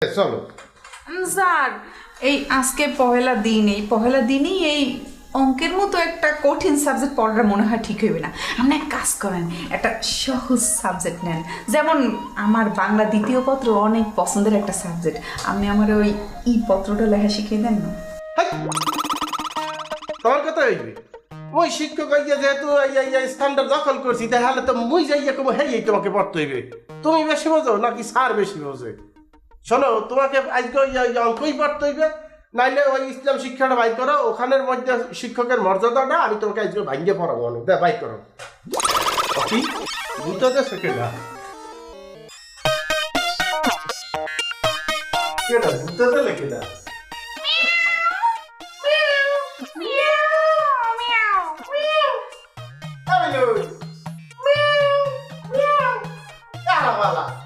চলো স্যার এই আজকে পহেলা দিন, এই পহেলা দিনই এই অঙ্কের মতো একটা কঠিন সাবজেক্ট পড়াটা মনে হয় ঠিক হইবে না। আপনি এক কাজ করেন, একটা সহজ সাবজেক্ট নেন। যেমন আমার বাংলা দ্বিতীয় পত্র অনেক পছন্দের একটা সাবজেক্ট, আপনি আমার ওই পত্রটা লেখা শিখিয়ে দেন না। তোমার কথা হইবে ওই শিক্ষক আইয়া যেহেতু স্থানটা দখল করছি তাহলে তো মুই যাইয়া কম হেই তোমাকে পড়তে হইবে। তুমি বেশি বোঝো নাকি স্যার বেশি বোঝে? শোনো, তোমাকে আজকে অঙ্কই পড়তে হইবে, নাইলে ওই ইসলাম শিক্ষাটা বাইর করো, ওখানের মধ্যে শিক্ষকের মর্যাদাটা আমি তোমাকে আজকে ভাঙ্গে পড়াবো না, বাইর করো। কি বুঝতে সেকেন্ড কেটা বুঝতে লেখে না Caravala!